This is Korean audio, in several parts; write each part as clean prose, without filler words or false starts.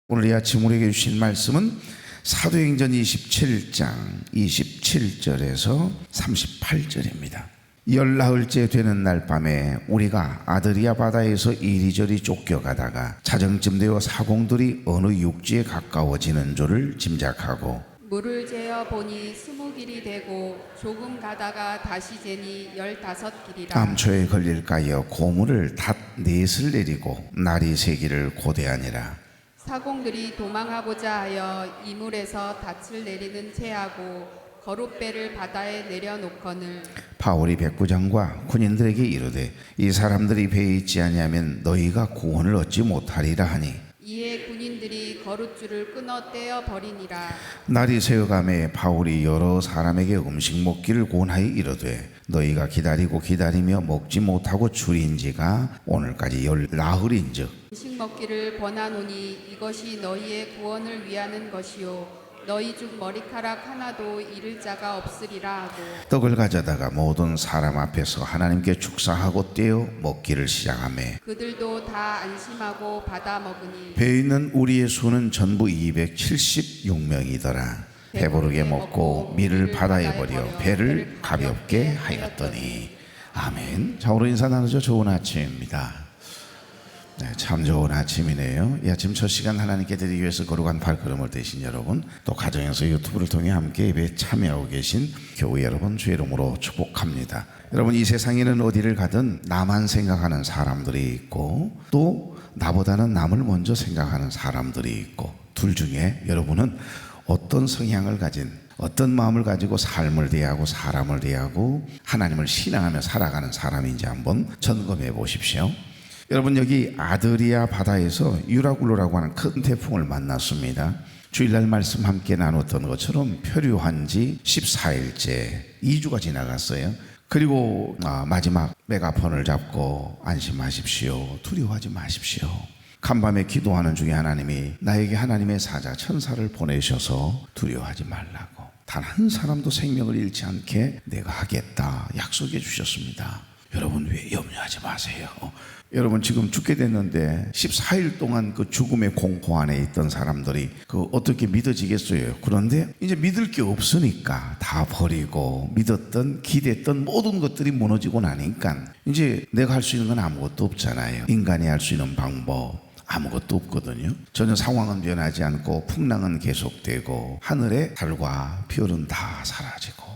오늘 이 아침 우리에게 주신 말씀은 사도행전 27장 27절에서 38절입니다. 열나흘째 되는 날 밤에 우리가 아드리아 바다에서 이리저리 쫓겨가다가 자정쯤 되어 사공들이 어느 육지에 가까워지는 줄을 짐작하고 물을 재어 보니 20길이 되고 조금 가다가 다시 재니 15길이라. 암초에 걸릴까여 고물을 닷넷을 내리고 날이 새기를 고대하니라. 사공들이 도망하고자 하여 이물에서 닻을 내리는 채하고 거룻배를 바다에 내려놓거늘 바울이 백부장과 군인들에게 이르되 이 사람들이 배에 있지 아니하면 너희가 구원을 얻지 못하리라 하니 이에 군인들이 거룻줄을 끊어 떼어 버리니라. 날이 새어가매 바울이 여러 사람에게 음식 먹기를 권하여 이르되 너희가 기다리고 기다리며 먹지 못하고 줄인 지가 오늘까지 열나흘인즉 음식 먹기를 권하노니 이것이 너희의 구원을 위하는 것이요 너희 중 머리카락 하나도 잃을 자가 없으리라 하고 떡을 가져다가 모든 사람 앞에서 하나님께 축사하고 떼어 먹기를 시작하매 그들도 다 안심하고 받아 먹으니 배에 있는 우리의 수는 전부 276명이더라. 배부르게 먹고 밀을 바다에 버려 배를 가볍게 하였더니 아멘. 자, 오늘 인사 나누죠. 좋은 아침입니다. 네, 참 좋은 아침이네요. 이 아침 첫 시간 하나님께 드리기 위해서 거룩한 발걸음을 대신 여러분, 또 가정에서 유튜브를 통해 함께 예배에 참여하고 계신 교회 여러분 주의 이름으로 축복합니다. 여러분, 이 세상에는 어디를 가든 나만 생각하는 사람들이 있고 또 나보다는 남을 먼저 생각하는 사람들이 있고, 둘 중에 여러분은 어떤 성향을 가진, 어떤 마음을 가지고 삶을 대하고 사람을 대하고 하나님을 신앙하며 살아가는 사람인지 한번 점검해 보십시오. 여러분, 여기 아드리아 바다에서 유라굴로라고 하는 큰 태풍을 만났습니다. 주일날 말씀 함께 나눴던 것처럼 표류한 지 14일째 2주가 지나갔어요. 그리고 마지막 메가폰을 잡고 안심하십시오, 두려워하지 마십시오. 간밤에 기도하는 중에 하나님이 나에게 하나님의 사자 천사를 보내셔서 두려워하지 말라고, 단 한 사람도 생명을 잃지 않게 내가 하겠다 약속해 주셨습니다. 여러분, 왜 염려하지 마세요. 여러분, 지금 죽게 됐는데 14일 동안 그 죽음의 공포 안에 있던 사람들이 그 어떻게 믿어지겠어요? 그런데 이제 믿을 게 없으니까 다 버리고 믿었던 기대했던 모든 것들이 무너지고 나니까 이제 내가 할 수 있는 건 아무것도 없잖아요. 인간이 할 수 있는 방법 아무것도 없거든요. 전혀 상황은 변하지 않고 풍랑은 계속되고 하늘의 달과 별은 다 사라지고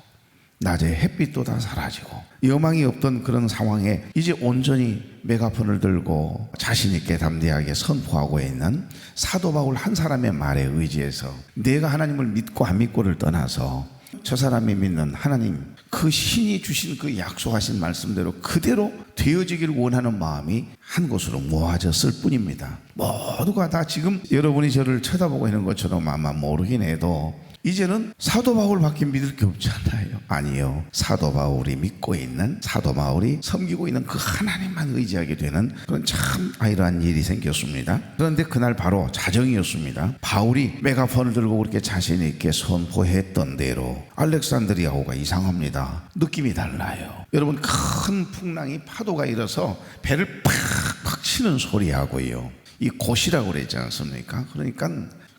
낮에 햇빛도 다 사라지고 여망이 없던 그런 상황에 이제 온전히 메가폰을 들고 자신 있게 담대하게 선포하고 있는 사도 바울 한 사람의 말에 의지해서 내가 하나님을 믿고 안 믿고를 떠나서 저 사람이 믿는 하나님, 그 신이 주신 그 약속하신 말씀대로 그대로 되어지기를 원하는 마음이 한 곳으로 모아졌을 뿐입니다. 모두가 다 지금 여러분이 저를 쳐다보고 있는 것처럼 아마 모르긴 해도 이제는 사도 바울밖에 믿을 게 없잖아요. 아니요, 사도 바울이 믿고 있는, 사도 바울이 섬기고 있는 그 하나님만 의지하게 되는 그런 참 아이러한 일이 생겼습니다. 그런데 그날 바로 자정이었습니다. 바울이 메가폰을 들고 그렇게 자신 있게 선포했던 대로 알렉산드리아호가 이상합니다. 느낌이 달라요. 여러분, 큰 풍랑이 파도가 일어서 배를 팍팍 치는 소리하고요, 이 곳이라고 그러지 않습니까? 그러니까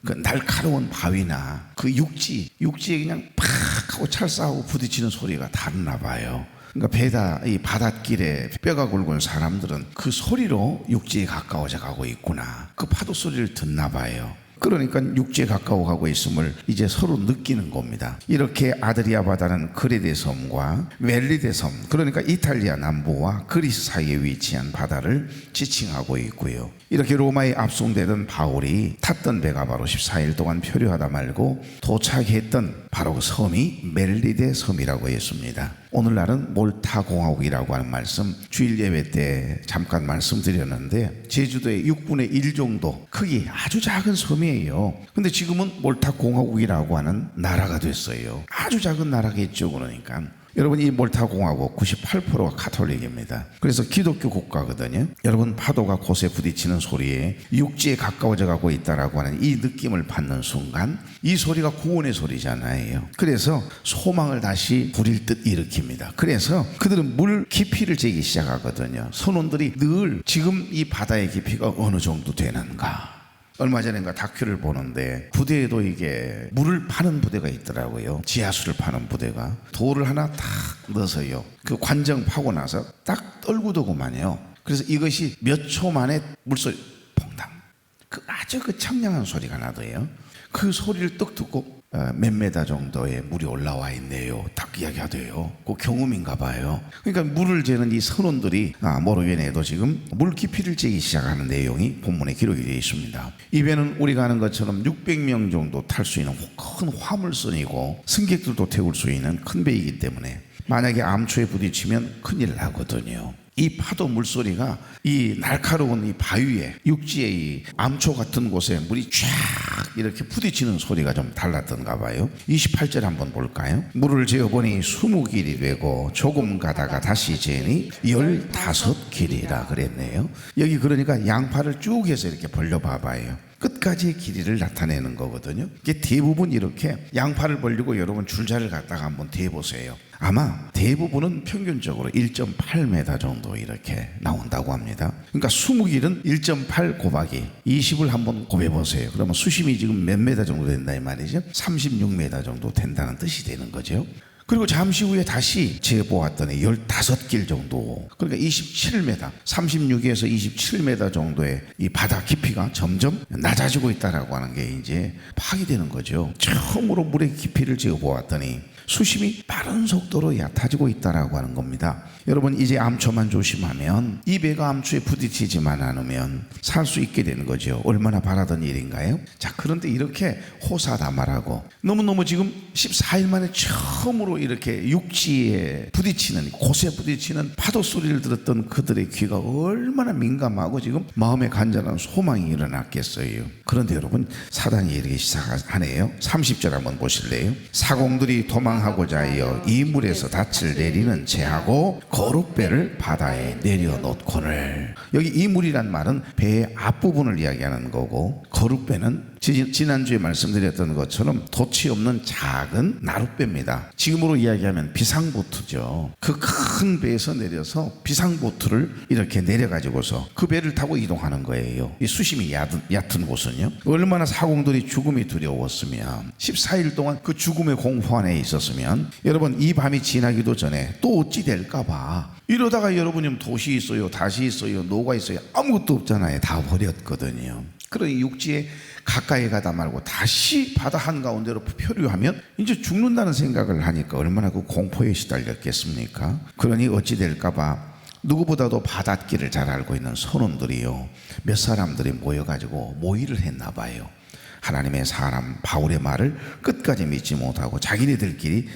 그 날카로운 바위나 그 육지에 그냥 팍 하고 찰싸하고 부딪히는 소리가 다르나 봐요. 그러니까 이 바닷길에 뼈가 굵은 사람들은 그 소리로 육지에 가까워져 가고 있구나, 그 파도 소리를 듣나 봐요. 그러니까 육지에 가까워 가고 있음을 이제 서로 느끼는 겁니다. 이렇게 아드리아 바다는 크레데 섬과 멜리데 섬, 그러니까 이탈리아 남부와 그리스 사이에 위치한 바다를 지칭하고 있고요. 이렇게 로마에 압송되던 바울이 탔던 배가 바로 14일 동안 표류하다 말고 도착했던 바로 그 섬이 멜리데 섬이라고 했습니다. 오늘날은 몰타 공화국이라고 하는 말씀 주일 예배 때 잠깐 말씀드렸는데, 제주도의 6분의 1 정도 크기 아주 작은 섬이에요. 근데 지금은 몰타 공화국이라고 하는 나라가 됐어요. 아주 작은 나라겠죠. 그러니까 여러분, 이 몰타 공화국 98%가 가톨릭입니다. 그래서 기독교 국가거든요. 여러분, 파도가 곳에 부딪히는 소리에 육지에 가까워져 가고 있다라고 하는 이 느낌을 받는 순간 이 소리가 구원의 소리잖아요. 그래서 소망을 다시 부릴 듯 일으킵니다. 그래서 그들은 물 깊이를 재기 시작하거든요. 선원들이 늘 지금 이 바다의 깊이가 어느 정도 되는가, 얼마 전인가 다큐를 보는데 부대에도 이게 물을 파는 부대가 있더라고요. 지하수를 파는 부대가 돌을 하나 탁 넣어서요, 그 관정 파고 나서 딱 떨구더구만요. 그래서 이것이 몇 초 만에 물소리 퐁당, 그 아주 그 청량한 소리가 나더요. 그 소리를 떡 듣고 몇 메다 정도의 물이 올라와 있네요, 딱 이야기하대요. 그 경험인가 봐요. 그러니까 물을 재는 이 선원들이 모르겠네도 지금 물 깊이를 재기 시작하는 내용이 본문에 기록이 되어 있습니다. 이 배는 우리가 아는 것처럼 600명 정도 탈 수 있는 큰 화물선이고 승객들도 태울 수 있는 큰 배이기 때문에 만약에 암초에 부딪히면 큰일 나거든요. 이 파도 물소리가 이 날카로운 이 바위에, 육지의 이 암초 같은 곳에 물이 쫙 이렇게 부딪히는 소리가 좀 달랐던가 봐요. 28절 한번 볼까요? 물을 재어보니 20길이 되고 조금 가다가 다시 재니 15길이라 그랬네요. 여기 그러니까 양파를 쭉 해서 이렇게 벌려봐봐요. 끝까지의 길이를 나타내는 거거든요. 이게 대부분 이렇게 양파를 벌리고 여러분 줄자를 갖다가 한번 대보세요. 아마 대부분은 평균적으로 1.8m 정도 이렇게 나온다고 합니다. 그러니까 20길은 1.8 곱하기 20을 한번 곱해보세요. 그러면 수심이 지금 몇 메다 정도 된다 이 말이죠. 36m 정도 된다는 뜻이 되는 거죠. 그리고 잠시 후에 다시 재보았더니 15길 정도, 그러니까 27m, 36에서 27m 정도의 이 바다 깊이가 점점 낮아지고 있다라고 하는 게 이제 파악이 되는 거죠. 처음으로 물의 깊이를 재보았더니 수심이 빠른 속도로 얕아지고 있다라고 하는 겁니다. 여러분, 이제 암초만 조심하면, 이 배가 암초에 부딪히지만 않으면 살 수 있게 되는 거죠. 얼마나 바라던 일인가요? 자, 그런데 이렇게 호사다말하고 너무너무 지금 14일 만에 처음으로 이렇게 육지에 부딪히는, 곳에 부딪히는 파도 소리를 들었던 그들의 귀가 얼마나 민감하고 지금 마음에 간절한 소망이 일어났겠어요. 그런데 여러분, 사단이 이렇게 시작하네요. 30절 한번 보실래요? 사공들이 도망하고자 하여 이 물에서 닻을 내리는 채하고 거룻배를 바다에 내려놓고를. 여기 이 물이란 말은 배의 앞부분을 이야기하는 거고, 거룻배는 지난주에 말씀드렸던 것처럼 돛이 없는 작은 나룻배입니다. 지금으로 이야기하면 비상보트죠. 그 큰 배에서 내려서 비상보트를 이렇게 내려가지고서 그 배를 타고 이동하는 거예요. 이 수심이 얕은 곳은요. 얼마나 사공들이 죽음이 두려웠으면, 14일 동안 그 죽음의 공포 안에 있었으면, 여러분, 이 밤이 지나기도 전에 또 어찌 될까봐 이러다가 여러분이 도시 있어요, 다시 있어요, 노가 있어요, 아무것도 없잖아요. 다 버렸거든요. 그러니 육지에 가까이 가다 말고 다시 바다 한가운데로 표류하면 이제 죽는다는 생각을 하니까 얼마나 그 공포에 시달렸겠습니까? 그러니 어찌 될까봐 누구보다도 바닷길을 잘 알고 있는 선원들이요, 몇 사람들이 모여가지고 모의를 했나 봐요. 하나님의 사람 바울의 말을 끝까지 믿지 못하고 자기네들끼리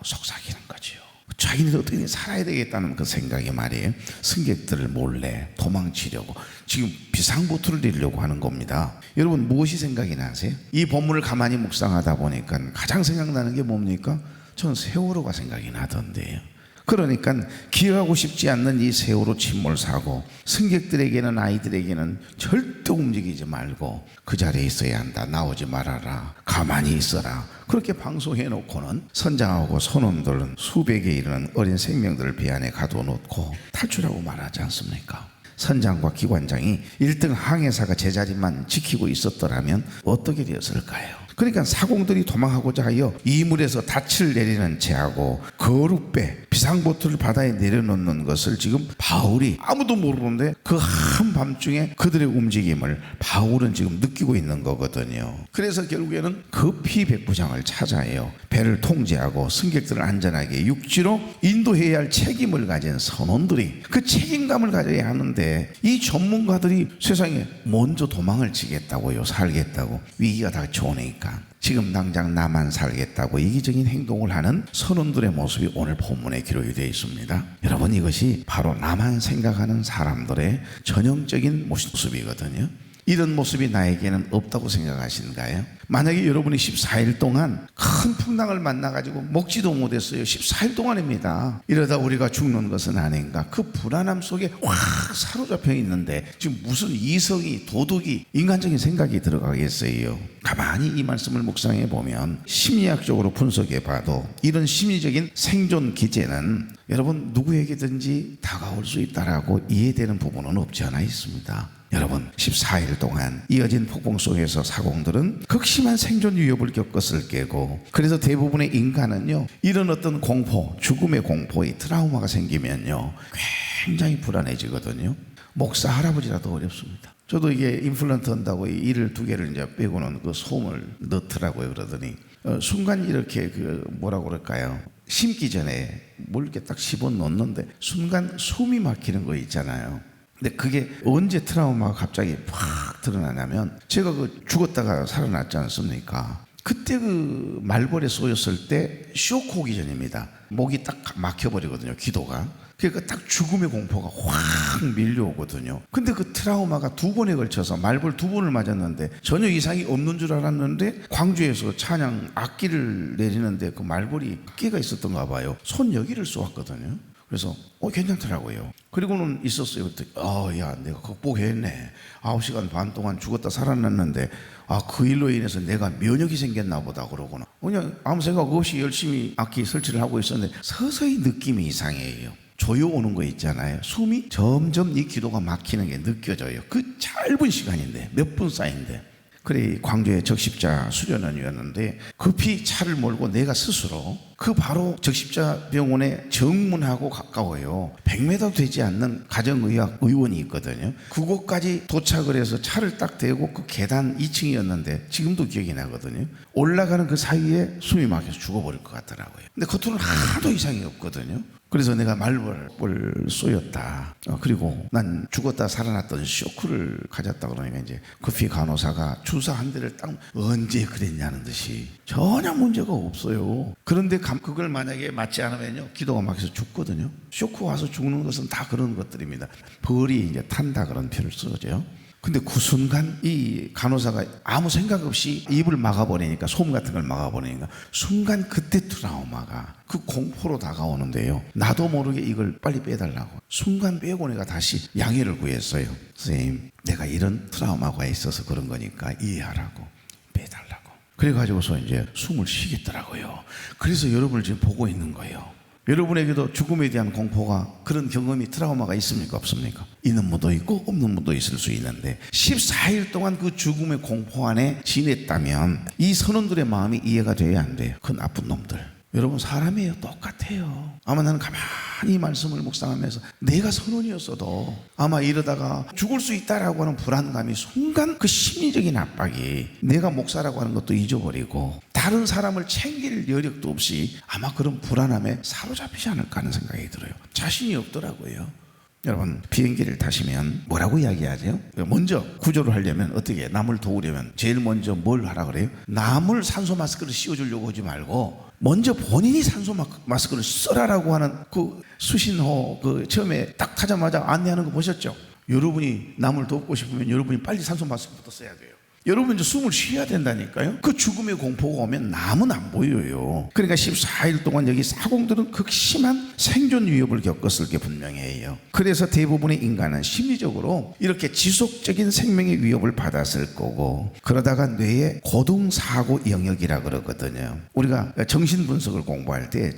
속삭이는 거죠. 자기네들 어떻게든 살아야 되겠다는 그 생각이 말이에요. 승객들을 몰래 도망치려고 지금 비상보트를 내리려고 하는 겁니다. 여러분, 무엇이 생각이 나세요? 이 본문을 가만히 묵상하다 보니까 가장 생각나는 게 뭡니까? 전 세월호가 생각이 나던데요. 그러니까 기억하고 싶지 않는 이 세월호 침몰사고, 승객들에게는, 아이들에게는 절대 움직이지 말고 그 자리에 있어야 한다, 나오지 말아라, 가만히 있어라, 그렇게 방송해 놓고는 선장하고 선원들은 수백에 이르는 어린 생명들을 배 안에 가둬놓고 탈출하고 말하지 않습니까? 선장과 기관장이 1등 항해사가 제자리만 지키고 있었더라면 어떻게 되었을까요? 그러니까 사공들이 도망하고자 하여 이물에서 닻을 내리는 채하고 거룻배 비상보트를 바다에 내려놓는 것을 지금 바울이, 아무도 모르는데 그 한밤중에 그들의 움직임을 바울은 지금 느끼고 있는 거거든요. 그래서 결국에는 급히 백부장을 찾아요. 배를 통제하고 승객들을 안전하게 육지로 인도해야 할 책임을 가진 선원들이 그 책임감을 가져야 하는데, 이 전문가들이 세상에 먼저 도망을 치겠다고요, 살겠다고, 위기가 닥쳐오니까 지금 당장 나만 살겠다고 이기적인 행동을 하는 선원들의 모습이 오늘 본문에 기록이 되어 있습니다. 여러분, 이것이 바로 나만 생각하는 사람들의 전형적인 모습이거든요. 이런 모습이 나에게는 없다고 생각하시는가요? 만약에 여러분이 14일 동안 큰 풍랑을 만나가지고 먹지도 못했어요. 14일 동안입니다. 이러다 우리가 죽는 것은 아닌가, 그 불안함 속에 확 사로잡혀 있는데 지금 무슨 이성이, 도덕이, 인간적인 생각이 들어가겠어요? 가만히 이 말씀을 묵상해 보면, 심리학적으로 분석해 봐도 이런 심리적인 생존 기제는 여러분 누구에게든지 다가올 수 있다라고 이해되는 부분은 없지 않아 있습니다. 여러분 14일 동안 이어진 폭풍 속에서 사공들은 극심한 생존 위협을 겪었을 게고, 그래서 대부분의 인간은요 이런 어떤 공포, 죽음의 공포, 이 트라우마가 생기면요 굉장히 불안해지거든요. 목사 할아버지라도 어렵습니다. 저도 이게 임플란트 한다고 이 이를 2개를 이제 빼고는 그 솜을 넣더라고요. 그러더니 순간 이렇게 그 뭐라고 그럴까요? 심기 전에 뭘 이렇게 딱 씹어 넣는데 순간 숨이 막히는 거 있잖아요. 근데 그게 언제 트라우마가 갑자기 팍 드러나냐면, 제가 그 죽었다가 살아났지 않습니까? 그때 그 말벌에 쏘였을 때 쇼크 오기 전입니다. 목이 딱 막혀버리거든요, 기도가. 그러니까 딱 죽음의 공포가 확 밀려오거든요. 근데 그 트라우마가 2번에 걸쳐서 말벌 2번을 맞았는데 전혀 이상이 없는 줄 알았는데, 광주에서 찬양 악기를 내리는데 그 말벌이 악기가 있었던가 봐요. 손 여기를 쏘았거든요. 그래서 괜찮더라고요. 그리고는 있었어요. 그랬더니 야 내가 극복했네. 9시간 반 동안 죽었다 살아났는데 그 일로 인해서 내가 면역이 생겼나 보다 그러구나. 그냥 아무 생각 없이 열심히 악기 설치를 하고 있었는데 서서히 느낌이 이상해요. 조여 오는 거 있잖아요. 숨이 점점 이 기도가 막히는 게 느껴져요. 그 짧은 시간인데 몇 분 쌓인데. 그래 광주의 적십자 수련원이었는데 급히 차를 몰고 내가 스스로 그 바로 적십자 병원에 정문하고 가까워요. 100m 되지 않는 가정의학 의원이 있거든요. 그곳까지 도착을 해서 차를 딱 대고 그 계단 2층이었는데 지금도 기억이 나거든요. 올라가는 그 사이에 숨이 막혀서 죽어버릴 것 같더라고요. 근데 겉으로는 하나도 이상이 없거든요. 그래서 내가 말벌을 쏘였다. 그리고 난 죽었다 살아났던 쇼크를 가졌다 그러니까 이제 급히 간호사가 주사 한 대를 딱 언제 그랬냐는 듯이 전혀 문제가 없어요. 그런데 그걸 만약에 맞지 않으면요 기도가 막혀서 죽거든요. 쇼크 와서 죽는 것은 다 그런 것들입니다. 벌이 이제 탄다 그런 표현을 쓰죠. 근데 그 순간 이 간호사가 아무 생각 없이 입을 막아버리니까, 솜 같은 걸 막아버리니까 순간 그때 트라우마가 그 공포로 다가오는데요. 나도 모르게 이걸 빨리 빼달라고 순간 빼고 내가 다시 양해를 구했어요. 선생님 내가 이런 트라우마가 있어서 그런 거니까 이해하라고 빼달라고. 그래가지고서 이제 숨을 쉬겠더라고요. 그래서 여러분을 지금 보고 있는 거예요. 여러분에게도 죽음에 대한 공포가, 그런 경험이, 트라우마가 있습니까 없습니까? 있는 분도 있고 없는 분도 있을 수 있는데 14일 동안 그 죽음의 공포 안에 지냈다면 이 선원들의 마음이 이해가 돼야 안 돼요. 그 나쁜 놈들. 여러분 사람이에요. 똑같아요. 아마 나는 가만히 말씀을 묵상하면서 내가 선원이었어도 아마 이러다가 죽을 수 있다라고 하는 불안감이 순간 그 심리적인 압박이 내가 목사라고 하는 것도 잊어버리고 다른 사람을 챙길 여력도 없이 아마 그런 불안함에 사로잡히지 않을까 하는 생각이 들어요. 자신이 없더라고요. 여러분 비행기를 타시면 뭐라고 이야기하죠? 먼저 구조를 하려면 어떻게 남을 도우려면 제일 먼저 뭘 하라 그래요? 남을 산소 마스크를 씌워주려고 하지 말고 먼저 본인이 산소 마스크를 써라라고 하는 그 수신호 그 처음에 딱 타자마자 안내하는 거 보셨죠? 여러분이 남을 돕고 싶으면 여러분이 빨리 산소 마스크부터 써야 돼요. 여러분 이제 숨을 쉬어야 된다니까요. 그 죽음의 공포가 오면 남은 안 보여요. 그러니까 14일 동안 여기 사공들은 극심한 생존 위협을 겪었을 게 분명해요. 그래서 대부분의 인간은 심리적으로 이렇게 지속적인 생명의 위협을 받았을 거고, 그러다가 뇌의 고등사고 영역이라 그러거든요. 우리가 정신분석을 공부할 때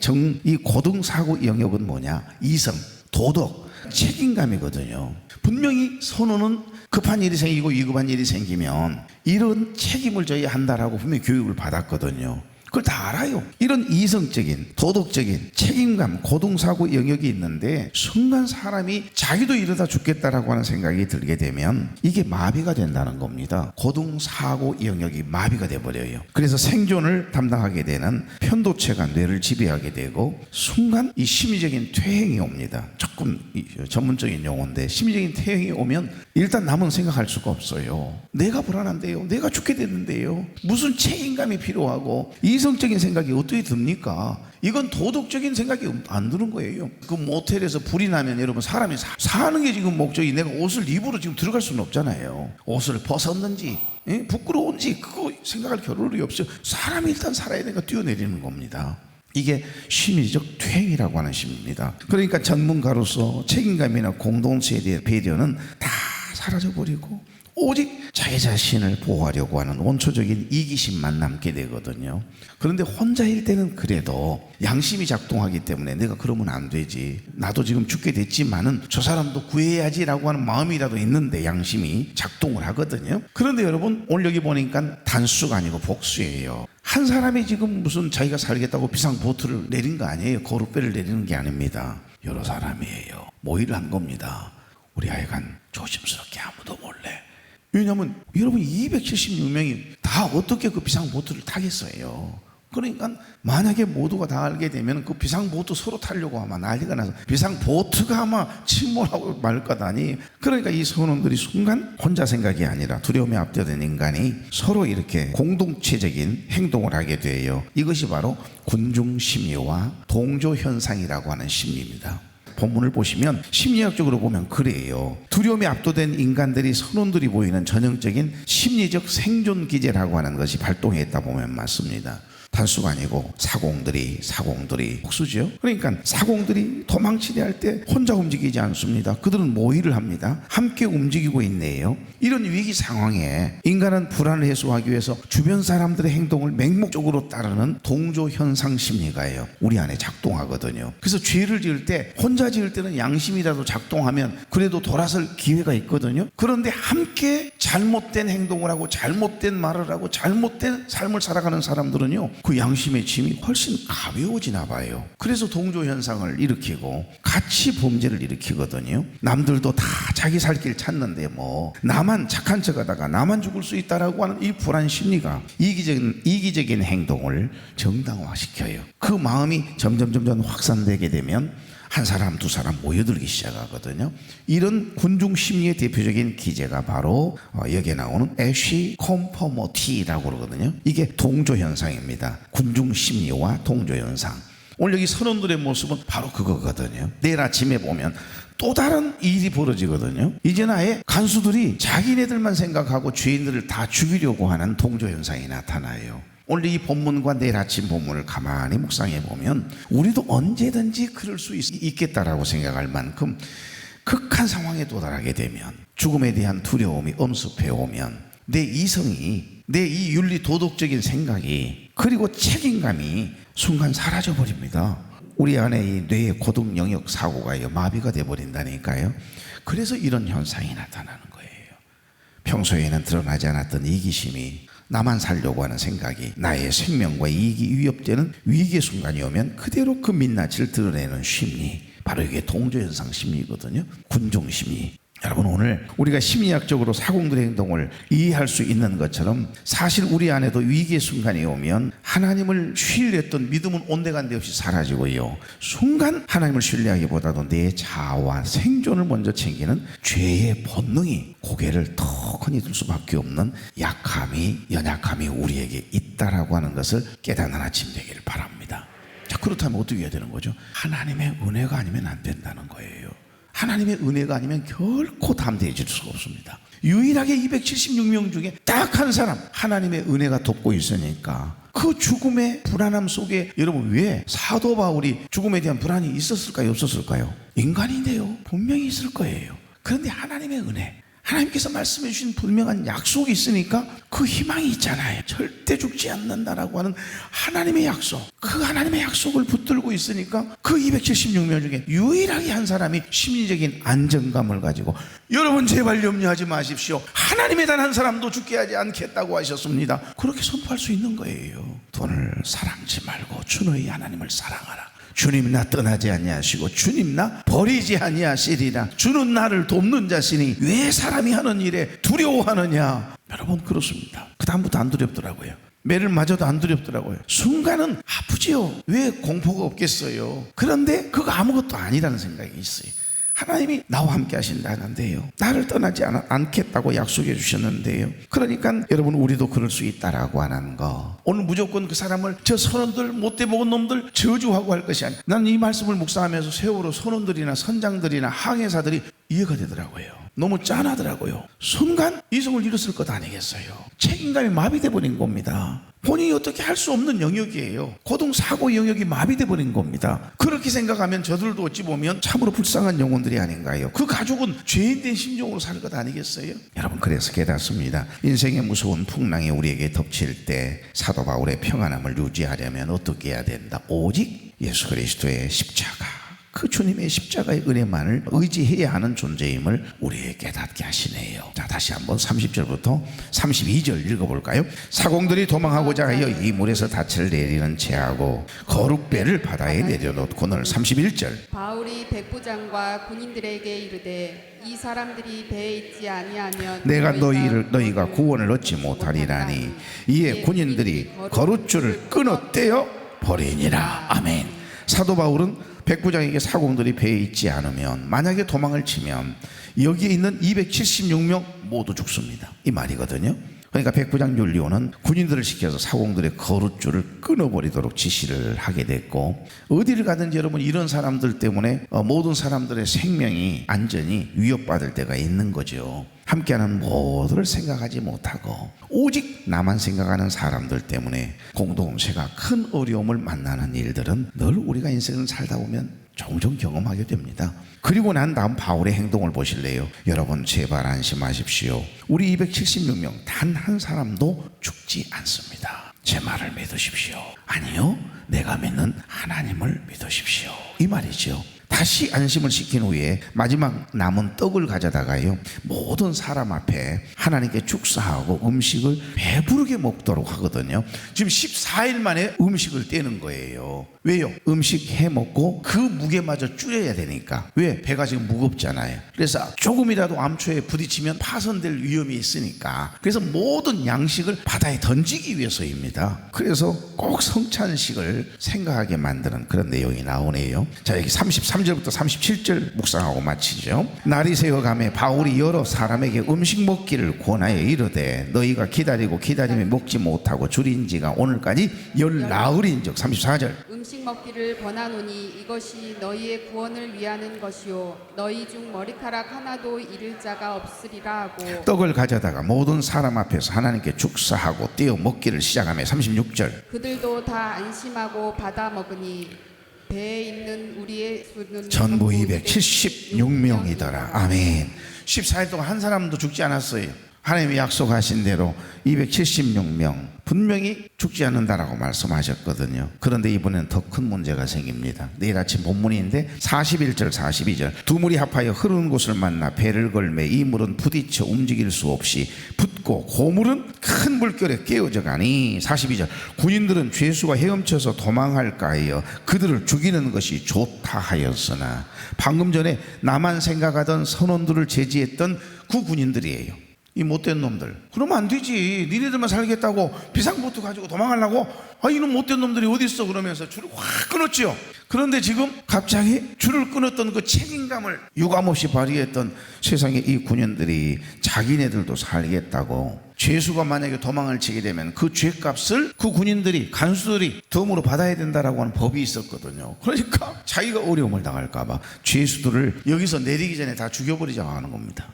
이 고등사고 영역은 뭐냐? 이성, 도덕, 책임감이거든요. 분명히 선호는 급한 일이 생기고 위급한 일이 생기면 이런 책임을 져야 한다라고 분명히 교육을 받았거든요. 그걸 다 알아요. 이런 이성적인 도덕적인 책임감 고등사고 영역이 있는데 순간 사람이 자기도 이러다 죽겠다라고 하는 생각이 들게 되면 이게 마비가 된다는 겁니다. 고등사고 영역이 마비가 돼버려요. 그래서 생존을 담당하게 되는 편도체가 뇌를 지배하게 되고 순간 이 심리적인 퇴행이 옵니다. 조금 전문적인 용어인데 심리적인 퇴행이 오면 일단 남은 생각할 수가 없어요. 내가 불안한데요. 내가 죽게 됐는데요. 무슨 책임감이 필요하고 이성적인 생각이 어떻게 듭니까? 이건 도덕적인 생각이 안 드는 거예요. 그 모텔에서 불이 나면 여러분 사람이 사는 게 지금 목적이, 내가 옷을 입으로 지금 들어갈 수는 없잖아요. 옷을 벗었는지 부끄러운지 그거 생각할 겨를이 없어요. 사람이 일단 살아야 되니까 뛰어내리는 겁니다. 이게 심리적 퇴행이라고 하는 심리입니다. 그러니까 전문가로서 책임감이나 공동체에 대한 배려는 다 사라져버리고 오직 자기 자신을 보호하려고 하는 원초적인 이기심만 남게 되거든요. 그런데 혼자일 때는 그래도 양심이 작동하기 때문에 내가 그러면 안 되지, 나도 지금 죽게 됐지만은 저 사람도 구해야지라고 하는 마음이라도 있는데 양심이 작동을 하거든요. 그런데 여러분, 오늘 여기 보니까 단수가 아니고 복수예요. 한 사람이 지금 무슨 자기가 살겠다고 비상보트를 내린 거 아니에요. 거룩배를 내리는 게 아닙니다. 여러 사람이에요. 모의를 한 겁니다. 우리 하여간 조심스럽게 아무도 몰래. 왜냐하면 여러분 276명이 다 어떻게 그 비상보트를 타겠어요. 그러니까 만약에 모두가 다 알게 되면 그 비상보트 서로 타려고 아마 난리가 나서 비상보트가 아마 침몰하고 말 거다니. 그러니까 이 선원들이 순간 혼자 생각이 아니라 두려움에 압도된 인간이 서로 이렇게 공동체적인 행동을 하게 돼요. 이것이 바로 군중심리와 동조현상이라고 하는 심리입니다. 본문을 보시면 심리학적으로 보면 그래요. 두려움에 압도된 인간들이, 선원들이 보이는 전형적인 심리적 생존 기제라고 하는 것이 발동했다 보면 맞습니다. 단수가 아니고 사공들이 복수죠. 그러니까 사공들이 도망치려 할 때 혼자 움직이지 않습니다. 그들은 모의를 합니다. 함께 움직이고 있네요. 이런 위기 상황에 인간은 불안을 해소하기 위해서 주변 사람들의 행동을 맹목적으로 따르는 동조 현상 심리가요, 우리 안에 작동하거든요. 그래서 죄를 지을 때 혼자 지을 때는 양심이라도 작동하면 그래도 돌아설 기회가 있거든요. 그런데 함께 잘못된 행동을 하고 잘못된 말을 하고 잘못된 삶을 살아가는 사람들은요, 그 양심의 짐이 훨씬 가벼워지나 봐요. 그래서 동조 현상을 일으키고 같이 범죄를 일으키거든요. 남들도 다 자기 살 길 찾는데 뭐 나만 착한 척하다가 나만 죽을 수 있다라고 하는 이 불안 심리가 이기적인 행동을 정당화시켜요. 그 마음이 점점 확산되게 되면 한 사람 두 사람 모여들기 시작하거든요. 이런 군중 심리의 대표적인 기제가 바로 여기에 나오는 애쉬 콤퍼머티라고 그러거든요. 이게 동조 현상입니다. 군중 심리와 동조 현상. 오늘 여기 선원들의 모습은 바로 그거거든요. 내일 아침에 보면 또 다른 일이 벌어지거든요. 이제는 아예 간수들이 자기네들만 생각하고 죄인들을 다 죽이려고 하는 동조 현상이 나타나요. 오늘 이 본문과 내일 아침 본문을 가만히 묵상해 보면 우리도 언제든지 그럴 수 있겠다라고 생각할 만큼 극한 상황에 도달하게 되면, 죽음에 대한 두려움이 엄습해 오면 내 이성이, 내 이 윤리 도덕적인 생각이, 그리고 책임감이 순간 사라져 버립니다. 우리 안에 이 뇌의 고등 영역 사고가요, 마비가 돼 버린다니까요. 그래서 이런 현상이 나타나는 거예요. 평소에는 드러나지 않았던 이기심이, 나만 살려고 하는 생각이, 나의 생명과 이익이 위협되는 위기의 순간이 오면 그대로 그 민낯을 드러내는 심리, 바로 이게 동조현상 심리거든요. 군중심리. 여러분, 오늘 우리가 심리학적으로 사공들의 행동을 이해할 수 있는 것처럼 사실 우리 안에도 위기의 순간이 오면 하나님을 신뢰했던 믿음은 온데간데 없이 사라지고요, 순간 하나님을 신뢰하기보다도 내 자아와 생존을 먼저 챙기는 죄의 본능이 고개를 턱하니 들 수밖에 없는 연약함이 우리에게 있다라고 하는 것을 깨닫는 아침 되기를 바랍니다. 자, 그렇다면 어떻게 해야 되는 거죠? 하나님의 은혜가 아니면 안 된다는 거예요. 하나님의 은혜가 아니면 결코 담대해질 수가 없습니다. 유일하게 276명 중에 딱 한 사람 하나님의 은혜가 돕고 있으니까 그 죽음의 불안함 속에, 여러분, 왜 사도 바울이 죽음에 대한 불안이 있었을까요, 없었을까요? 인간인데요, 분명히 있을 거예요. 그런데 하나님의 은혜, 하나님께서 말씀해 주신 분명한 약속이 있으니까 그 희망이 있잖아요. 절대 죽지 않는다라고 하는 하나님의 약속, 그 하나님의 약속을 붙들고 있으니까 그 276명 중에 유일하게 한 사람이 심리적인 안정감을 가지고, 여러분 제발 염려하지 마십시오, 하나님의 단 한 사람도 죽게 하지 않겠다고 하셨습니다. 그렇게 선포할 수 있는 거예요. 돈을 사랑지 말고 주 너희 하나님을 사랑하라. 주님 나 떠나지 아니하시고 주님 나 버리지 아니하시리라. 주는 나를 돕는 자시니 왜 사람이 하는 일에 두려워하느냐. 여러분, 그렇습니다. 그 다음부터 안 두렵더라고요. 매를 맞아도 안 두렵더라고요. 순간은 아프지요. 왜 공포가 없겠어요. 그런데 그거 아무것도 아니라는 생각이 있어요. 하나님이 나와 함께 하신다는데요, 나를 떠나지 않겠다고 약속해 주셨는데요. 그러니까 여러분, 우리도 그럴 수 있다라고 하는 거, 오늘 무조건 그 사람을 저 선원들, 못돼 먹은 놈들 저주하고 할 것이 아니에요. 나는 이 말씀을 묵상하면서 세월호 선원들이나 선장들이나 항해사들이 이해가 되더라고요. 너무 짠하더라고요. 순간 이성을 잃었을 것 아니겠어요. 책임감이 마비돼 버린 겁니다. 본인이 어떻게 할 수 없는 영역이에요. 고등사고 영역이 마비돼 버린 겁니다. 그렇게 생각하면 저들도 어찌 보면 참으로 불쌍한 영혼들이 아닌가요? 그 가족은 죄인된 심정으로 살 것 아니겠어요? 여러분, 그래서 깨닫습니다. 인생의 무서운 풍랑이 우리에게 덮칠 때 사도 바울의 평안함을 유지하려면 어떻게 해야 된다? 오직 예수 그리스도의 십자가, 그 주님의 십자가의 은혜만을 의지해야 하는 존재임을 우리에게 깨닫게 하시네요. 자, 다시 한번 30절부터 32절 읽어볼까요? 사공들이 도망하고자 하여 이 물에서 닻을 내리는 채하고 거룩배를 바다에 내려놓고는 31절. 바울이 백부장과 군인들에게 이르되 이 사람들이 배에 있지 아니하면 내가 너희가 구원을 얻지 못하리라니 이에 군인들이 거룻줄을 끊어떼어 버리니라. 아멘. 사도 바울은 백부장에게 사공들이 배에 있지 않으면, 만약에 도망을 치면 여기에 있는 276명 모두 죽습니다, 이 말이거든요. 그러니까 백부장 율리오는 군인들을 시켜서 사공들의 거룻줄을 끊어버리도록 지시를 하게 됐고, 어디를 가든지 여러분 이런 사람들 때문에 모든 사람들의 생명이 안전이 위협받을 때가 있는 거죠. 함께하는 모두를 생각하지 못하고 오직 나만 생각하는 사람들 때문에 공동체가 큰 어려움을 만나는 일들은 늘 우리가 인생을 살다 보면 종종 경험하게 됩니다. 그리고 난 다음 바울의 행동을 보실래요? 여러분, 제발 안심하십시오. 우리 276명 단 한 사람도 죽지 않습니다. 제 말을 믿으십시오. 아니요, 내가 믿는 하나님을 믿으십시오, 이 말이죠. 다시 안심을 시킨 후에 마지막 남은 떡을 가져다가요, 모든 사람 앞에 하나님께 축사하고 음식을 배부르게 먹도록 하거든요. 지금 14일 만에 음식을 떼는 거예요. 왜요? 음식 해 먹고 그 무게마저 줄여야 되니까. 왜? 배가 지금 무겁잖아요. 그래서 조금이라도 암초에 부딪히면 파손될 위험이 있으니까. 그래서 모든 양식을 바다에 던지기 위해서입니다. 그래서 꼭 성찬식을 생각하게 만드는 그런 내용이 나오네요. 자, 여기 33절부터 37절 묵상하고 마치죠. 날이 새어가매 바울이 여러 사람에게 음식 먹기를 권하여 이르되 너희가 기다리고 기다림에 먹지 못하고 줄인 지가 오늘까지 열나흘인즉. 34절. 음식 먹기를 권하노니 이것이 너희의 구원을 위하는 것이요 너희 중 머리카락 하나도 잃을 자가 없으리라 하고 떡을 가져다가 모든 사람 앞에서 하나님께 축사하고 떼어 먹기를 시작하며. 36절. 그들도 다 안심하고 받아 먹으니 배에 있는 우리의 수는 전부 276명이더라. 아멘. 14일 동안 한 사람도 죽지 않았어요. 하나님이 약속하신 대로 276명 분명히 죽지 않는다라고 말씀하셨거든요. 그런데 이번에는 더 큰 문제가 생깁니다. 내일 아침 본문인데 41절 42절. 두 물이 합하여 흐르는 곳을 만나 배를 걸매 이 물은 부딪혀 움직일 수 없이 붙고 고물은 큰 물결에 깨어져 가니. 42절. 군인들은 죄수가 헤엄쳐서 도망할까 하여 그들을 죽이는 것이 좋다 하였으나, 방금 전에 나만 생각하던 선원들을 제지했던 그 군인들이에요. 이 못된 놈들. 그러면 안 되지. 니네들만 살겠다고 비상보트 가지고 도망가려고? 아, 이놈 못된 놈들이 어디 있어? 그러면서 줄을 확 끊었죠. 그런데 지금 갑자기 줄을 끊었던 그 책임감을 유감없이 발휘했던 세상의 이 군인들이 자기네들도 살겠다고, 죄수가 만약에 도망을 치게 되면 그 죄값을 그 군인들이, 간수들이 덤으로 받아야 된다라고 하는 법이 있었거든요. 그러니까 자기가 어려움을 당할까봐 죄수들을 여기서 내리기 전에 다 죽여버리자고 하는 겁니다.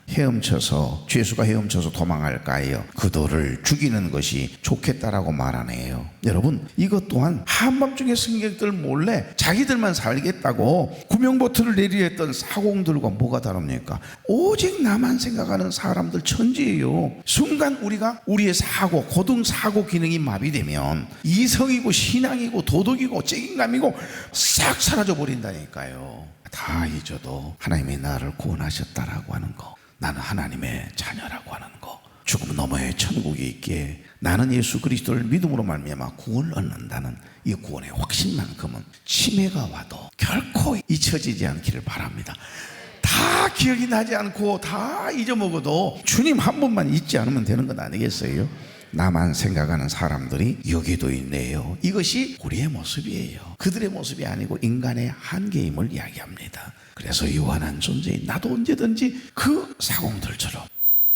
죄수가 헤엄쳐서 도망할까 해요. 그들을 죽이는 것이 좋겠다라고 말하네요. 여러분, 이것 또한 한밤중에 승객들 몰래 자기들만 살겠다고 구명보트를 내리려 했던 사공들과 뭐가 다릅니까? 오직 나만 생각하는 사람들 천지예요. 순간 우리의 사고, 고등사고 기능이 마비되면 이성이고 신앙이고 도덕이고 책임감이고 싹 사라져 버린다니까요. 다 잊어도 하나님이 나를 구원하셨다라고 하는 거, 나는 하나님의 자녀라고 하는 거, 죽음 너머의 천국에 있기에 나는 예수 그리스도를 믿음으로 말미암아 구원을 얻는다는 이 구원의 확신만큼은 치매가 와도 결코 잊혀지지 않기를 바랍니다. 다 기억이 나지 않고 다 잊어먹어도 주님 한 번만 잊지 않으면 되는 것 아니겠어요? 나만 생각하는 사람들이 여기도 있네요. 이것이 우리의 모습이에요. 그들의 모습이 아니고 인간의 한계임을 이야기합니다. 그래서 유한한 존재인 나도 언제든지 그 사공들처럼,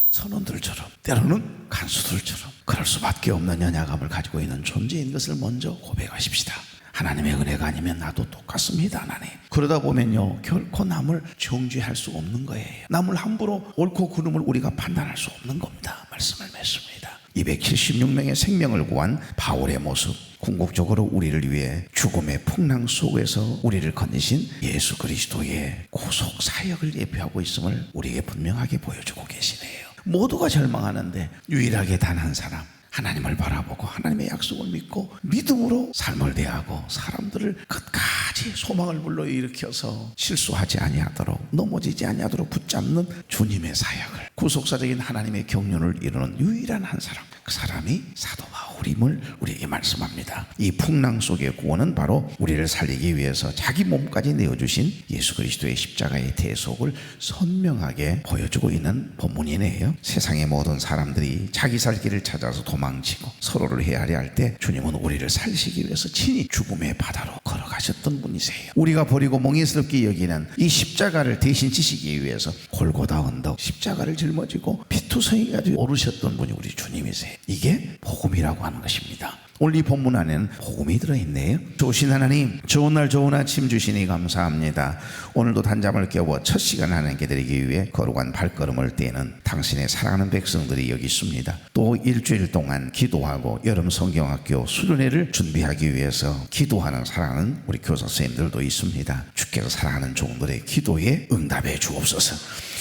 선원들처럼, 때로는 간수들처럼 그럴 수밖에 없는 연약함을 가지고 있는 존재인 것을 먼저 고백하십시다. 하나님의 은혜가 아니면 나도 똑같습니다, 하나님. 그러다 보면요, 결코 남을 정죄할 수 없는 거예요. 남을 함부로 옳고 그름을 우리가 판단할 수 없는 겁니다. 말씀을 맺습니다. 276명의 생명을 구한 바울의 모습, 궁극적으로 우리를 위해 죽음의 풍랑 속에서 우리를 건지신 예수 그리스도의 구속 사역을 예표하고 있음을 우리에게 분명하게 보여주고 계시네요. 모두가 절망하는데 유일하게 단 한 사람, 하나님을 바라보고 하나님의 약속을 믿고 믿음으로 삶을 대하고 사람들을 끝까지 소망을 불러일으켜서 실수하지 아니하도록, 넘어지지 아니하도록 붙잡는 주님의 사역을, 구속사적인 하나님의 경륜을 이루는 유일한 한 사람, 그 사람이 사도 바울임을 우리에게 말씀합니다. 이 풍랑 속의 구원은 바로 우리를 살리기 위해서 자기 몸까지 내어주신 예수 그리스도의 십자가의 대속을 선명하게 보여주고 있는 본문이네요. 세상의 모든 사람들이 자기 살 길을 찾아서 도망치고 서로를 헤아려 할 때 주님은 우리를 살리시기 위해서 친히 죽음의 바다로 걸어가셨던 분이세요. 우리가 버리고 멍에스럽게 여기는 이 십자가를 대신 지시기 위해서 골고다 언덕 십자가를 짊어지고 피투성이까지 오르셨던 분이 우리 주님이세요. 이게 복음이라고 하는 것입니다. 오늘 이 본문 안에는 복음이 들어있네요. 좋으신 하나님, 좋은 날 좋은 아침 주시니 감사합니다. 오늘도 단잠을 깨워 첫 시간 하나님께 드리기 위해 거룩한 발걸음을 떼는 당신의 사랑하는 백성들이 여기 있습니다. 또 일주일 동안 기도하고 여름 성경학교 수련회를 준비하기 위해서 기도하는 사랑하는 우리 교사 선생님들도 있습니다. 주께서 사랑하는 종들의 기도에 응답해 주옵소서.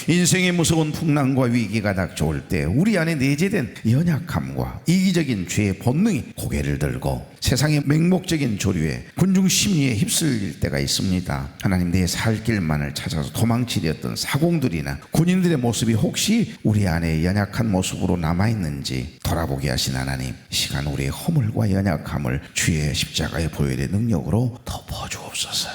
인생의 무서운 풍랑과 위기가 닥쳐올 때 우리 안에 내재된 연약함과 이기적인 죄의 본능이 고개를 들고 세상의 맹목적인 조류에 군중 심리에 휩쓸릴 때가 있습니다. 하나님, 내 살 길만을 찾아서 도망치려던 사공들이나 군인들의 모습이 혹시 우리 안에 연약한 모습으로 남아있는지 돌아보게 하신 하나님, 시간 우리의 허물과 연약함을 주의 십자가의 보혈의 능력으로 덮어주옵소서.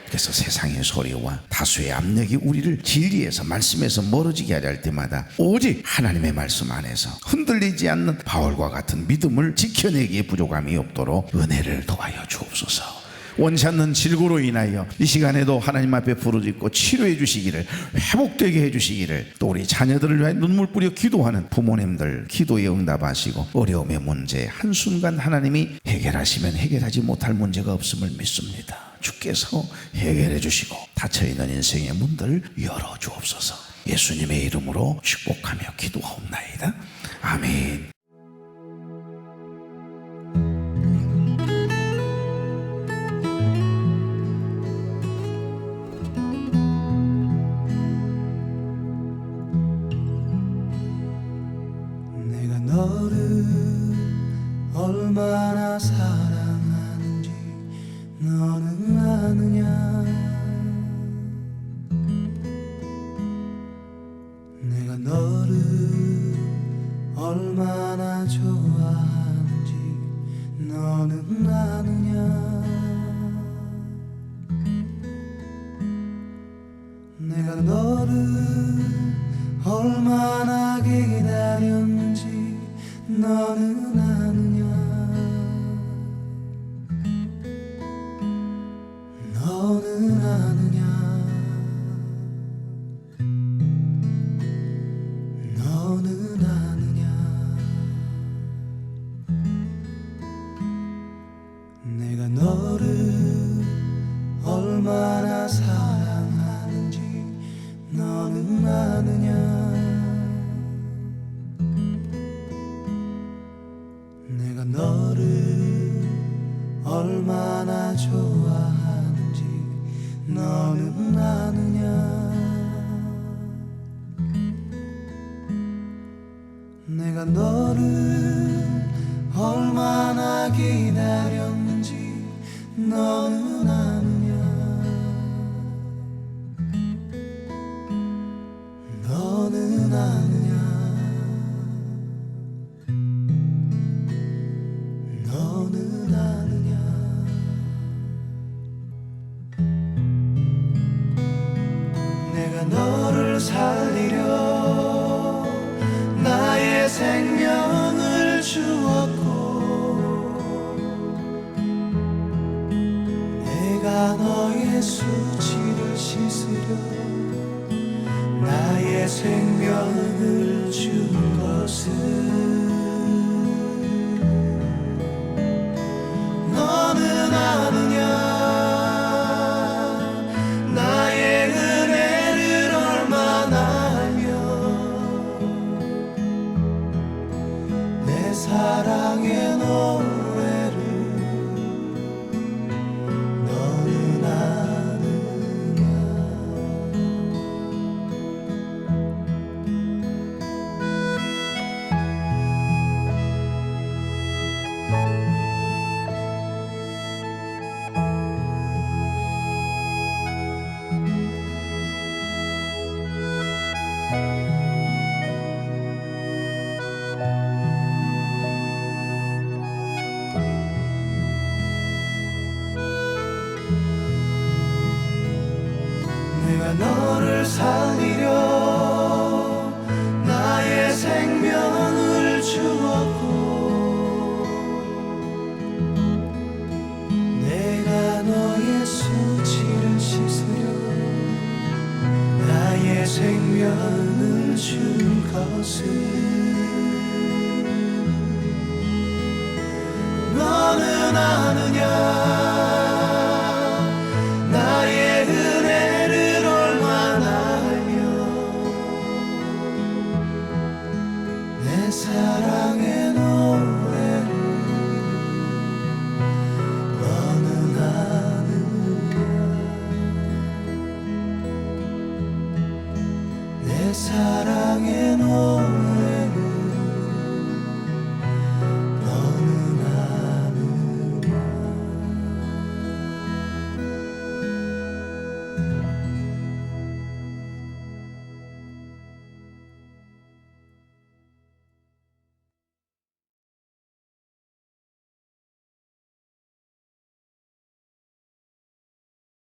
그래서 세상의 소리와 다수의 압력이 우리를 진리에서 말씀에서 멀어지게 하려 할 때마다 오직 하나님의 말씀 안에서 흔들리지 않는 바울과 같은 믿음을 지켜내기에 부족함이 없도록 은혜를 더하여 주옵소서. 원치 않는 질고로 인하여 이 시간에도 하나님 앞에 부르짖고 치료해 주시기를, 회복되게 해 주시기를, 또 우리 자녀들을 위해 눈물 뿌려 기도하는 부모님들 기도에 응답하시고 어려움의 문제 한순간 하나님이 해결하시면 해결하지 못할 문제가 없음을 믿습니다. 주께서 해결해 주시고 닫혀있는 인생의 문들을 열어주옵소서. 예수님의 이름으로 축복하며 기도하옵나이다. 아멘. 내가 너를 얼마나 사랑하는지 너는 아느냐. 내가 너를 얼마나 좋아하는지 너는 아느냐. 내가 너를 얼마나 기다렸는지 너는 아느냐. 너는 아느냐. 너는 아느냐. 내가 너를 얼마나 사랑하는지 너는 아느냐. 내가 너를 얼마나 좋아하는지 너는 아느냐. 내가 너를 얼마나 기다렸는지 너는 아느냐. 너는 아느냐. 너는 아느냐. 내가 너를 살리려 나의 생명을 주었고 내가 너의 수치를 씻으려 나의 생명을 준 것은 너는 아느냐. 사랑의 노래를 너는 아느냐. 내가 너를 살리려 나의 생명을 주었고 내가 너의 수치를 씻으려 나의 생명을 준 것을 너는 아느냐. 나의 은혜를 얼마나 알며 내 사랑의